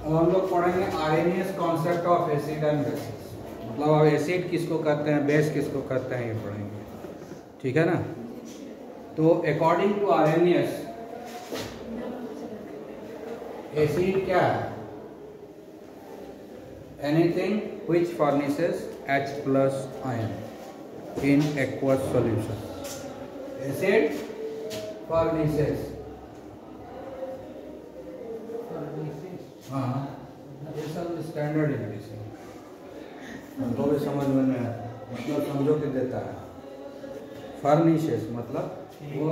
अब हम लोग पढ़ेंगे RNS concept of acid and bases. मतलब अब एसिड किसको कहते हैं, बेस किसको कहते हैं, ये पढ़ेंगे। ठीक है ना। तो अकॉर्डिंग टू आरएनएस एसिड क्या है? Anything which furnishes H plus ion in aqueous solution. Acid furnishes, हाँ ये सब स्टैंडर्ड इंग्लिश है, हमको भी समझ में नहीं आता, मतलब समझो कि देता है। फर्निशेस मतलब वो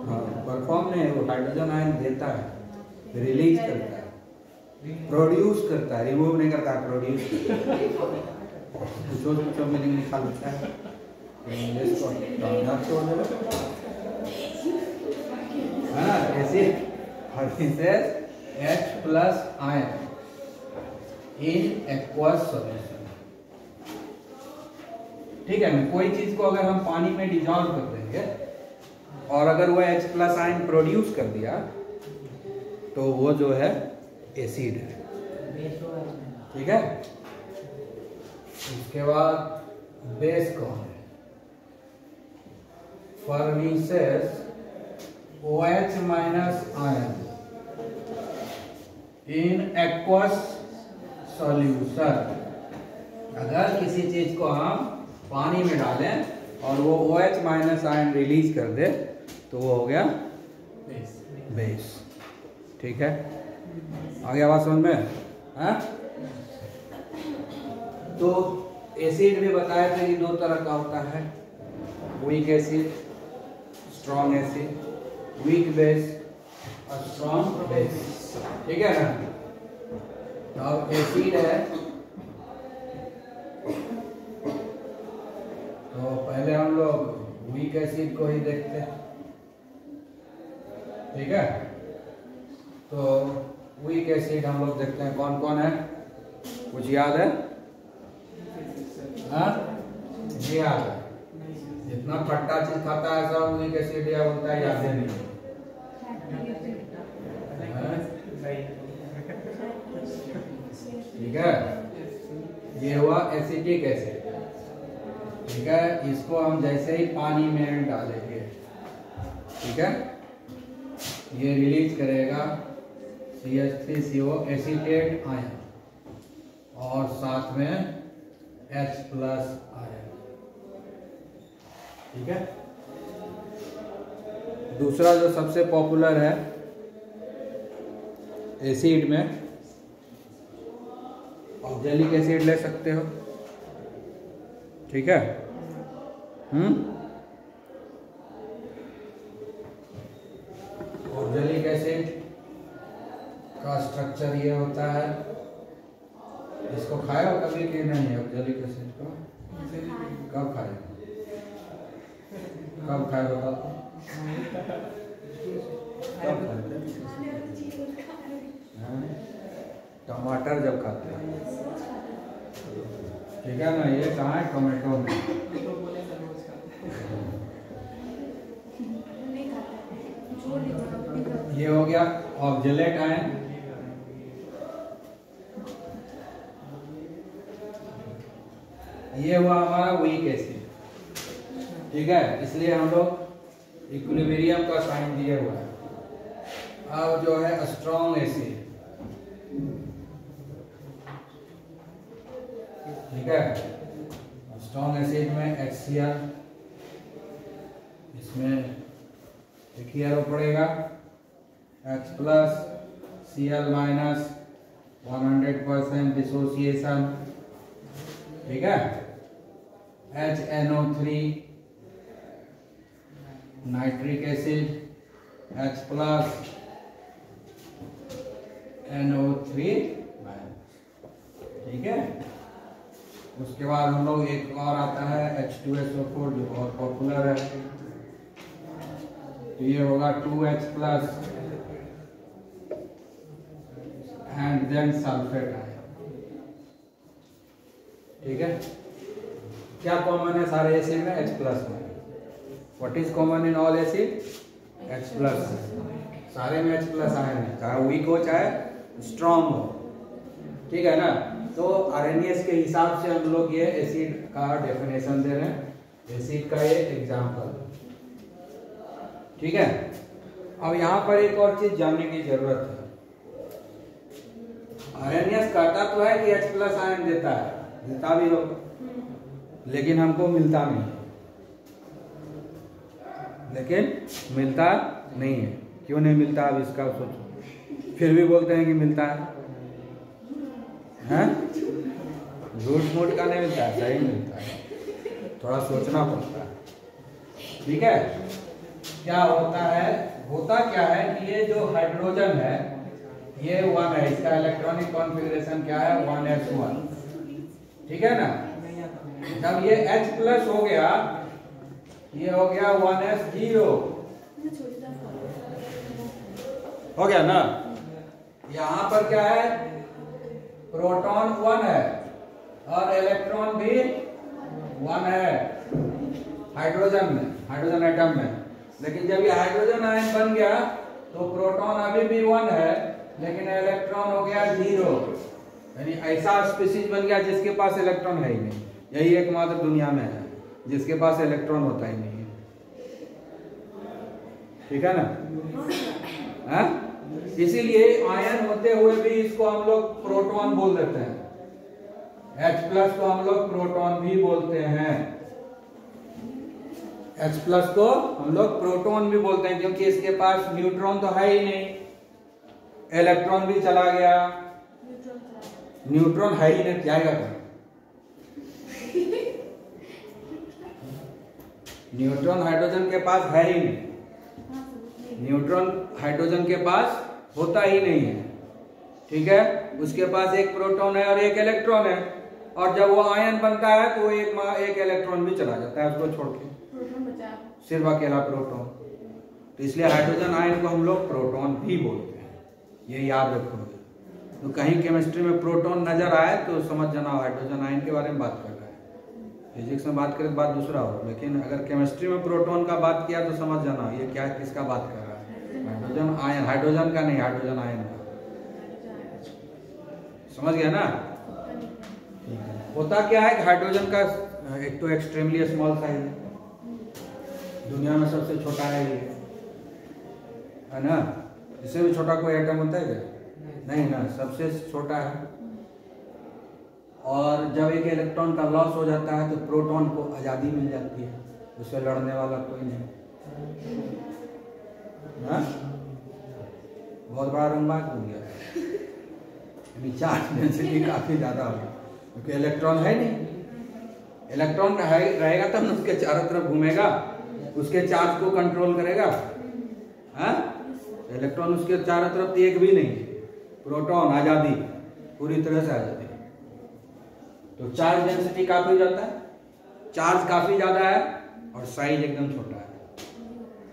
हाँ परफॉर्म नहीं, वो हाइड्रोजन आयन देता है, रिलीज करता है, प्रोड्यूस करता है, रिमूव नहीं करता है, प्रोड्यूस करता है। कुछ मीनिंग निकाल लेता है इंग्लिश को है ना। Acid furnishes H plus ion in aqueous solution। ठीक है ना। कोई चीज को अगर हम पानी में डिजॉल्व कर देंगे और अगर वह H plus ion प्रोड्यूस कर दिया तो वो जो है एसिड है। ठीक है। उसके बाद बेस कौन है? Furnishes OH minus ion in aqueous solution. अगर किसी चीज को हम पानी में डालें और वो OH माइनस आयन रिलीज कर दे तो वो हो गया बेस। ठीक है, आगे आवाज समझ में है? तो एसिड भी बताया था कि दो तरह का होता है, weak acid, strong acid, weak base और स्ट्रॉन्ग बेस। ठीक है ना। अब एसिड है तो पहले हम लोग वीक एसिड को ही देखते हैं। ठीक है, तो वीक एसिड हम लोग देखते हैं कौन कौन है, कुछ याद है? हाँ जी याद है। जितना खट्टा चीज खाता है सब वीक एसिड या बोलता है, याद नहीं। ठीक है, ये हुआ एसिटिक एसिड। ठीक है, इसको हम जैसे ही पानी में डालेंगे, ठीक है, ये रिलीज करेगा CH3CO एसीटेट आयन और साथ में H प्लस आयन। ठीक है। दूसरा जो सबसे पॉपुलर है एसिड में, ऑक्जेलिक एसिड ले सकते हो। ठीक है। ऑक्जेलिक एसिड का स्ट्रक्चर ये होता है, इसको खाया हो कभी कि नहीं? ऑक्जेलिक एसिड को कब खाए, कब खाए बता? कब खाए? टमाटर जब खाते हैं। ठीक है ना। ये कहाँ है? टोमेटो में। ये हो गया ऑक्जेलेट आयन। ये हुआ हमारा वीक एसिड। ठीक है, इसलिए हम लोग इक्विलिब्रियम का साइन दिए हुआ है। अब जो है स्ट्रॉन्ग एसिड। ठीक है, स्ट्रॉन्ग एसिड में HCl, इसमें एक ही एरो पड़ेगा, H plus Cl minus 100% dissociation. ठीक है, HNO3 nitric acid, H plus NO3। ठीक है। उसके बाद हम लोग एक और आता है H2SO4 जो बहुत पॉपुलर है। तो ये होगा 2H plus and then sulphate ion. ठीक है, क्या कॉमन है सारे एसिड में? H प्लस में। What is common in all acid? H plus. सारे में H प्लस आयन है, चाहे वीक हो चाहे स्ट्रॉन्ग हो, ठीक है ना। तो आरएनएस के हिसाब से हम लोग ये एसिड का डेफिनेशन दे रहे हैं, एसिड का ये एग्जांपल, ठीक है। अब यहाँ पर एक और चीज जानने की जरूरत है। आरएनएस कहता तो है कि H+ आयन देता है, देता भी होगा, लेकिन हमको मिलता नहीं, लेकिन मिलता नहीं है। क्यों नहीं मिलता, अब इसका सोचो। फिर भी बोलते हैं कि मिलता है, हैं? झूठ मूठ का नहीं मिलता है, सही मिलता है, थोड़ा सोचना पड़ता है, ठीक है। क्या होता है, होता क्या है कि ये जो हाइड्रोजन है ये 1 है, इसका इलेक्ट्रॉनिक कॉन्फ़िगरेशन क्या है, 1s1, ठीक है ना। जब ये H+ हो गया, ये हो गया 1s0, हो गया ना। यहां पर क्या है, प्रोटॉन 1 है और इलेक्ट्रॉन भी 1 है हाइड्रोजन में, हाइड्रोजन एटम में। लेकिन जब ये हाइड्रोजन आयन बन गया तो प्रोटॉन अभी भी 1 है, लेकिन इलेक्ट्रॉन हो गया 0, यानी ऐसा स्पीशीज बन गया जिसके पास इलेक्ट्रॉन है ही नहीं। यही एकमात्र दुनिया में है जिसके पास इलेक्ट्रॉन होता ही नहीं है, ठीक है ना। है? इसीलिए आयन होते हुए भी इसको हम लोग प्रोटॉन बोल देते हैं, H+ को हम लोग प्रोटॉन भी बोलते हैं, H+ को हम लोग प्रोटॉन भी बोलते हैं, क्योंकि इसके पास न्यूट्रॉन तो है ही नहीं, इलेक्ट्रॉन भी चला गया, न्यूट्रॉन है ही नहीं, जाएगा कहाँ? न्यूट्रॉन हाइड्रोजन के पास है ही नहीं, न्यूट्रॉन हाइड्रोजन के पास होता ही नहीं है, ठीक है। उसके पास एक प्रोटॉन है और एक इलेक्ट्रॉन है, और जब वो आयन बनता है तो एक इलेक्ट्रॉन भी चला जाता है उसको छोड़ के, सिर्फ अकेला प्रोटॉन। तो इसलिए हाइड्रोजन आयन को हम लोग प्रोटॉन भी बोलते हैं, ये याद रखोगे। तो कहीं केमिस्ट्री में प्रोटॉन नजर आए तो समझ जाना हाइड्रोजन आयन के बारे में बात कर रहा है। फिजिक्स में बात करें तो बात दूसरा हो, लेकिन अगर केमिस्ट्री में प्रोटॉन का बात किया तो समझ जाना ये क्या, किसका बात कर रहा है, हाइड्रोजन आयन, हाइड्रोजन का नहीं, हाइड्रोजन आयन का, समझ गया ना। होता क्या है कि हाइड्रोजन का एक तो एक्सट्रीमली स्मॉल साइज है, दुनिया में सबसे छोटा है ये, है ना। इससे भी छोटा कोई एटम होता है क्या? नहीं ना, सबसे छोटा है। और जब एक इलेक्ट्रॉन का लॉस हो जाता है तो प्रोटॉन को आज़ादी मिल जाती है, उससे लड़ने वाला कोई नहीं, ना? बहुत बड़ा रंगबाज बन गया, यानी चार्ज डेंसिटी काफी ज्यादा हो गया, क्योंकि इलेक्ट्रॉन है नहीं, इलेक्ट्रॉन रहेगा तब तो उसके चारों तरफ घूमेगा, उसके चार्ज को कंट्रोल करेगा, हाँ? इलेक्ट्रॉन उसके चारों तरफ एक भी नहीं, प्रोटॉन आजादी, पूरी तरह से आजादी। तो चार्ज डेंसिटी काफी ज्यादा है, चार्ज काफी ज्यादा है और साइज एकदम छोटा है।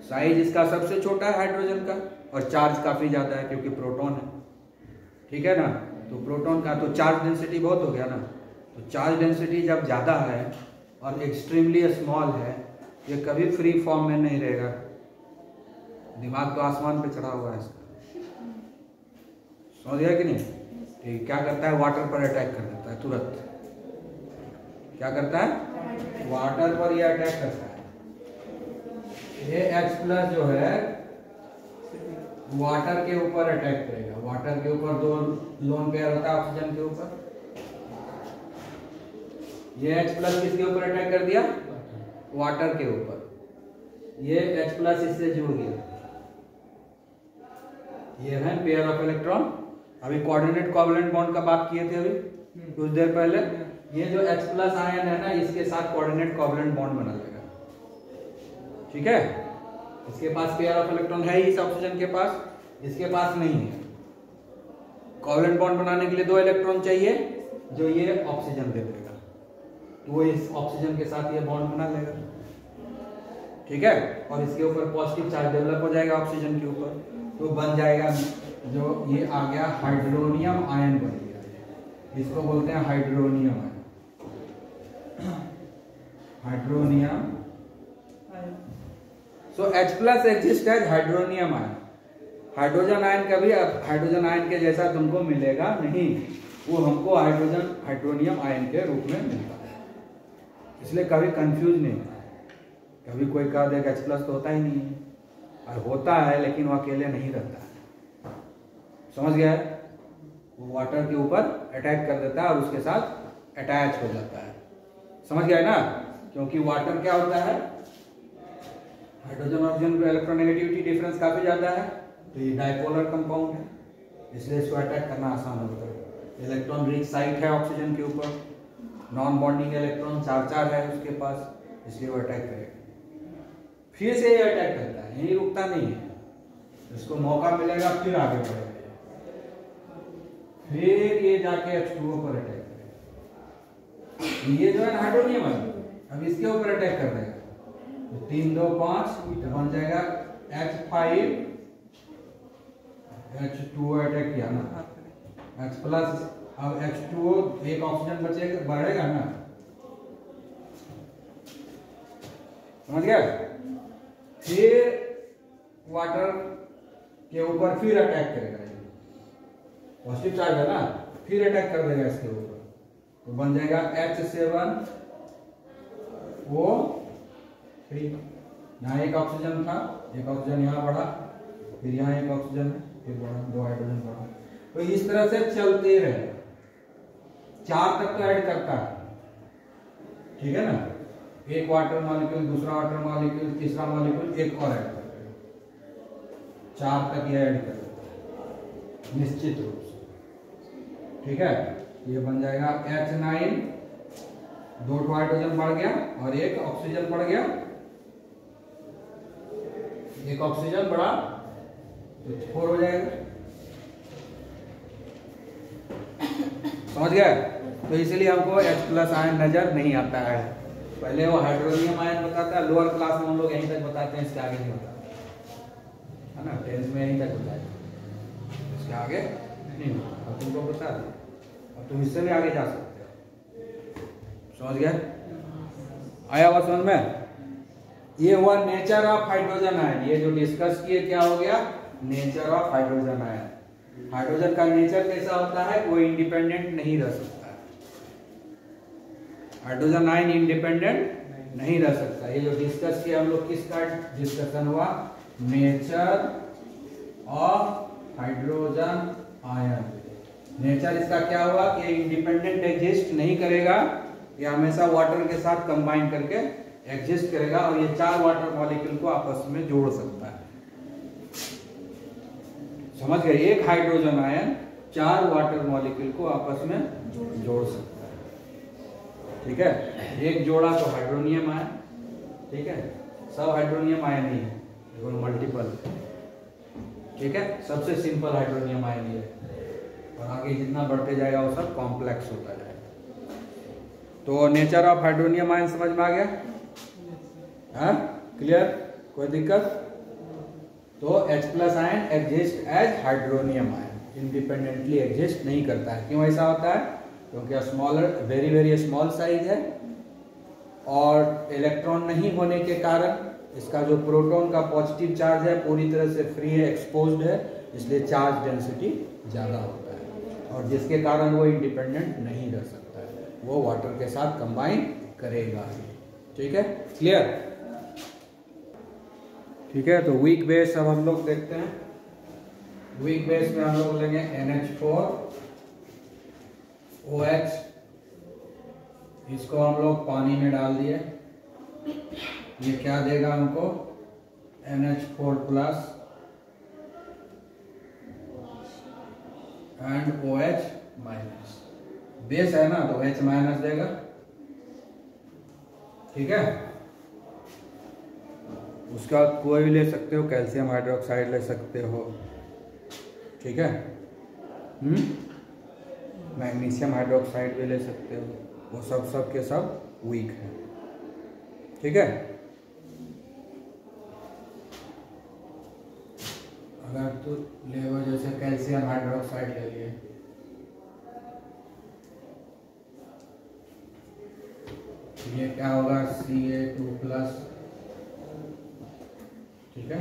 साइज इसका सबसे छोटा है हाइड्रोजन का, और चार्ज काफी ज्यादा है क्योंकि प्रोटॉन है, ठीक है ना। तो प्रोटॉन का तो चार्ज डेंसिटी बहुत हो गया ना। तो चार्ज डेंसिटी जब ज्यादा है और एक्सट्रीमली स्मॉल है, ये कभी फ्री फॉर्म में नहीं रहेगा। दिमाग तो आसमान पे चढ़ा हुआ है इसका, समझ गया कि नहीं। ठीक, क्या करता है, वाटर पर अटैक कर देता है तुरंत। क्या करता है, वाटर पर ये अटैक करता है। ये H+ जो है वाटर के ऊपर अटैक करेगा। वाटर के ऊपर दो लोन पेयर होता है ऑक्सीजन के ऊपर। ये H+ किसके ऊपर अटैक कर दिया, वाटर के ऊपर। ये H+ इससे जुड़ गया, ये है पेयर ऑफ इलेक्ट्रॉन। अभी कोऑर्डिनेट कोवैलेंट बॉन्ड का बात किए थे अभी कुछ देर पहले। ये जो H+ आयन है ना, इसके साथ कोऑर्डिनेट कोवैलेंट बॉन्ड बना लेगा, ठीक है। इसके पास पेयर ऑफ इलेक्ट्रॉन है ही इस ऑक्सीजन के पास, इसके पास नहीं है। कोवैलेंट बॉन्ड बनाने के लिए 2 इलेक्ट्रॉन चाहिए जो ये ऑक्सीजन दे देगा, तो वो इस ऑक्सीजन के साथ ये बॉन्ड बना लेगा, ठीक है। और इसके ऊपर पॉजिटिव चार्ज डेवलप हो जाएगा ऑक्सीजन के ऊपर, तो बन जाएगा जो ये आ गया हाइड्रोनियम आयन बन गया। इसको बोलते हैं hydronium ion, hydronium. So H+ exists as hydronium ion. Hydrogen ion कभी हाइड्रोजन आयन के जैसा तुमको मिलेगा नहीं, वो हमको हाइड्रोनियम आयन के रूप में मिलता है। इसलिए कभी कंफ्यूज नहीं होता है। कभी कोई कह देगा H+ तो होता ही नहीं है, और होता है लेकिन वो अकेले नहीं रहता है। समझ गया है? वो वाटर के ऊपर अटैक कर देता है और उसके साथ अटैच हो जाता है। समझ गया है ना? क्योंकि वाटर क्या होता है, हाइड्रोजन ऑक्सीजन पे इलेक्ट्रोनेगेटिविटी डिफरेंस काफी ज्यादा है, तो ये डाइपोलर कंपाउंड है, इसलिए इसको अटैक करना आसान होता है। इलेक्ट्रॉन रिच साइट है ऑक्सीजन के ऊपर, नॉन बॉन्डिंग इलेक्ट्रॉन 4 है उसके पास, इसलिए वो अटैक करेगा। फिर से ये अटैक करता है, यही रुकता नहीं है, इसको मौका मिलेगा फिर आगे बढ़ेगा, फिर ये जाके H2O पर अटैक करेगा। ये जो है ना हाइड्रोनियम है, अब इसके ऊपर अटैक कर देगा, 3 2 5 तो बन जाएगा H5 H2O अटैक किया ना, H+, अब H2O एक ऑक्सीजन बचेगा, बढ़ेगा ना, समझ गया? फिर वाटर के ऊपर फिर अटैक करेगा, पॉजिटिव चार्ज है ना, फिर अटैक कर देगा इसके ऊपर, तो बन जाएगा H7O3। यहाँ एक ऑक्सीजन था, एक ऑक्सीजन यहाँ बढ़ा, फिर यहाँ एक ऑक्सीजन है, फिर बढ़ा, 2 हाइड्रोजन बढ़ा, तो इस तरह से चलते रहे। 4 तक तो ऐड करता है, ठीक है ना? एक वाटर मॉलिक्यूल, दूसरा वाटर मॉलिक्यूल, तीसरा मॉलिक्यूल, एक और ऐड करता है, 4 तक ये ऐड कर देता है निश्चित रूप से, ठीक है? ये बन जाएगा H9, 2 हाइड्रोजन बढ़ गया और एक ऑक्सीजन बढ़ गया, एक ऑक्सीजन बढ़ा तो 4 हो जाएगा। समझ गया? तो इसलिए हमको H+ आयन नजर नहीं आता है। पहले वो हाइड्रोनियम आयन बताता है, लोअर क्लास में हम लोग यहीं तक बताते हैं, इसके आगे नहीं बताते, है ना? 10th में यहीं तक बताया, इसके आगे नहीं होता। अब तुमको बता दिया, अब तुम इससे भी आगे जा सकते हो। समझ गया? आया हुआ समझ में? ये हुआ नेचर ऑफ हाइड्रोजन आयन। ये जो डिस्कस किए क्या हो गया, nature of hydrogen ion. Hydrogen का नेचर कैसा होता है, वो इंडिपेंडेंट नहीं रह सकता। हाइड्रोजन आयन इंडिपेंडेंट नहीं रह सकता। ये जो डिस्कस किया हम लोग, किसका डिस्कशन हुआ, nature of hydrogen ion. Nature इसका क्या हुआ कि इंडिपेंडेंट एग्जिस्ट नहीं करेगा, ये हमेशा वाटर के साथ कंबाइन करके एग्जिस्ट करेगा, और ये 4 वाटर मॉलिक्यूल को आपस में जोड़ सकता है। समझ गए? एक हाइड्रोजन आयन 4 वाटर मॉलिक्यूल को आपस में जोड़ सकता है, ठीक है? एक जोड़ा तो हाइड्रोनियम आयन, ठीक है? सब हाइड्रोनियम आयन ही है, मल्टीपल, ठीक है? सबसे सिंपल हाइड्रोनियम आयन ये है, और आगे जितना बढ़ते जाएगा वो सब कॉम्प्लेक्स होता जाएगा। तो नेचर ऑफ हाइड्रोनियम आयन समझ में आ गया? हाँ, क्लियर? कोई दिक्कत? तो H+ ion exist as hydronium ion, independently exist नहीं करता है। क्यों ऐसा होता है? क्योंकि smaller, very very small size है, और इलेक्ट्रॉन नहीं होने के कारण इसका जो प्रोटॉन का पॉजिटिव चार्ज है पूरी तरह से फ्री है, एक्सपोज्ड है, इसलिए चार्ज डेंसिटी ज़्यादा होता है, और जिसके कारण वो इंडिपेंडेंट नहीं रह सकता है, वो वाटर के साथ कंबाइन करेगा। ठीक है? क्लियर? ठीक है, तो वीक बेस अब हम लोग देखते हैं। वीक बेस में हम लोग लेंगे NH4 OH, इसको हम लोग पानी में डाल दिए, ये क्या देगा हमको, NH4+ एंड OH-। बेस है ना, तो H- देगा, ठीक है? उसका कोई भी ले सकते हो, कैल्शियम हाइड्रोक्साइड ले सकते हो, ठीक है? मैग्नीशियम हाइड्रोक्साइड भी ले सकते हो, वो सब के सब वीक है, ठीक है? अगर तो ले लो जैसे कैल्शियम हाइड्रोक्साइड ले लिए, ये क्या होगा, Ca2+, ठीक है?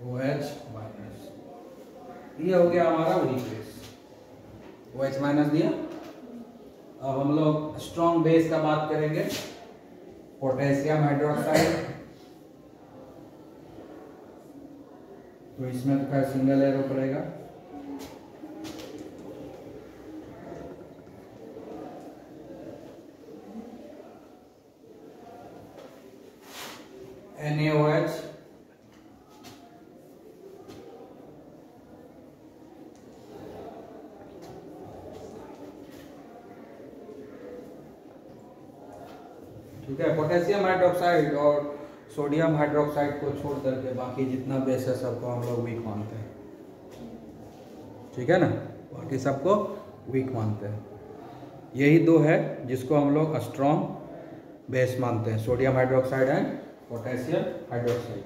OH minus. ये हो गया हमारा वीक बेस, OH माइनस दिया। अब हम लोग स्ट्रॉन्ग बेस का बात करेंगे, पोटेशियम हाइड्रोक्साइड। तो इसमें तो खैर सिंगल एरो पड़ेगा। NaOH, ठीक है। पोटेशियम हाइड्रोक्साइड और सोडियम हाइड्रोक्साइड को छोड़ करके बाकी जितना बेस है सबको हम लोग वीक मानते हैं, ठीक है ना। बाकी सबको वीक मानते हैं। यही दो है जिसको हम लोग स्ट्रॉन्ग बेस मानते हैं, sodium hydroxide and potassium hydroxide.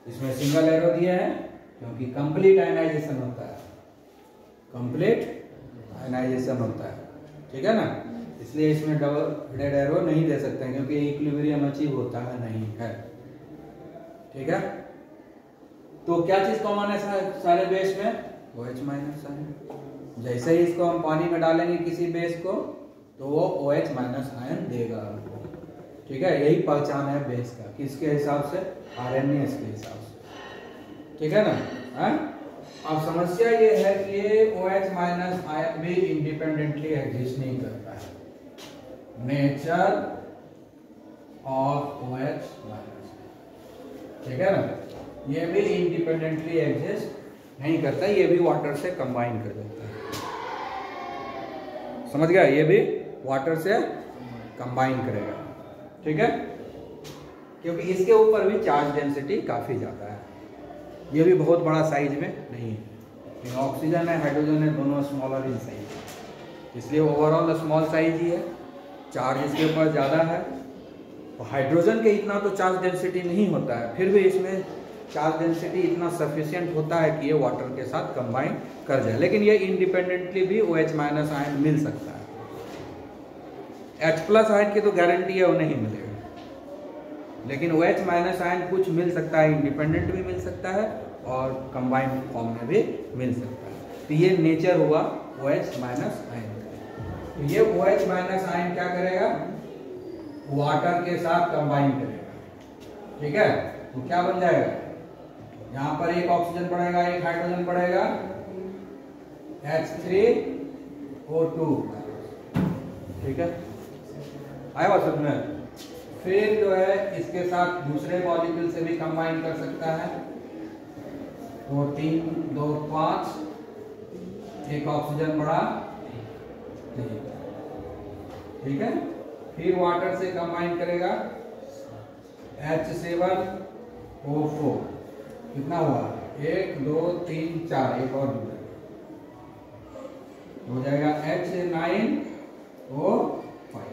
इसमें सिंगल एरो दिए हैं क्योंकि कंप्लीट आयनाइजेशन होता है, कंप्लीट आयनाइजेशन होता है, ठीक है ना। इसलिए इसमें डबल हेडेड एरो नहीं दे सकते हैं क्योंकि इक्विलिब्रियम अचीव होता है नहीं है, ठीक है। तो क्या चीज कॉमन है सारे बेस में? OH minus ion. जैसे ही इसको हम पानी में डालेंगे किसी बेस को तो वो OH माइनस आयन देगा, ठीक है। यही पहचान है बेस का, किसके हिसाब से? RNAs के हिसाब से, ठीक है ना। है? अब समस्या ये है कि ये OH माइनस आयन भी इंडिपेंडेंटली एग्जिस्ट नहीं करता है। नेचर ऑफ OH माइनस, ठीक है ना, ये भी इंडिपेंडेंटली एग्जिस्ट नहीं करता, ये भी वाटर से कंबाइन कर देता है। समझ गया? ये भी वाटर से कंबाइन करेगा, ठीक है, क्योंकि इसके ऊपर भी चार्ज डेंसिटी काफी ज्यादा है। ये भी बहुत बड़ा साइज में नहीं है। ऑक्सीजन है, हाइड्रोजन है, दोनों स्मॉलर इन साइज, इसलिए ओवरऑल स्मॉल साइज ही है। चार्ज इसके ऊपर ज़्यादा है। तो हाइड्रोजन के इतना तो चार्ज डेंसिटी नहीं होता है, फिर भी इसमें चार्ज डेंसिटी इतना सफिशिएंट होता है कि ये वाटर के साथ कंबाइन कर जाए। लेकिन ये इंडिपेंडेंटली भी OH माइनस आयन मिल सकता है। H प्लस आयन की तो गारंटी है वो नहीं मिलेगा, लेकिन OH माइनस आयन कुछ मिल सकता है, इंडिपेंडेंट भी मिल सकता है और कंबाइंड फॉर्म में भी मिल सकता है। तो ये नेचर हुआ OH माइनस आयन। तो ये OH माइनस आयन क्या करेगा? वाटर के साथ कंबाइन करेगा, ठीक है। तो क्या बन जाएगा? यहां पर एक ऑक्सीजन बढ़ेगा, एक हाइड्रोजन बढ़ेगा, H3O2, ठीक है। आया बात समझ में? फिर जो है इसके साथ दूसरे मॉलिक्यूल से भी कंबाइन कर सकता है। 2 3 2 5, एक ऑक्सीजन बढ़ा, ठीक है। फिर वाटर से कंबाइन करेगा, H7O4, कितना हुआ? 1 2 3 4, एक और हो जाएगा H9O5।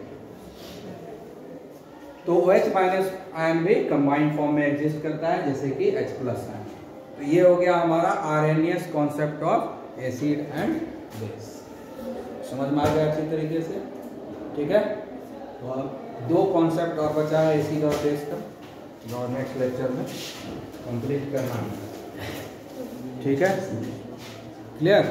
तो OH माइनस आयन भी कंबाइंड फॉर्म में एग्जिस्ट करता है, जैसे कि H प्लस आयन। तो ये हो गया हमारा RNAs concept of acid and base. समझ में आ गया अच्छी तरीके से, ठीक है। तो अब 2 कॉन्सेप्ट और बचा है एसिड और बेस का, जो नेक्स्ट लेक्चर में कंप्लीट करना है, ठीक है। क्लियर?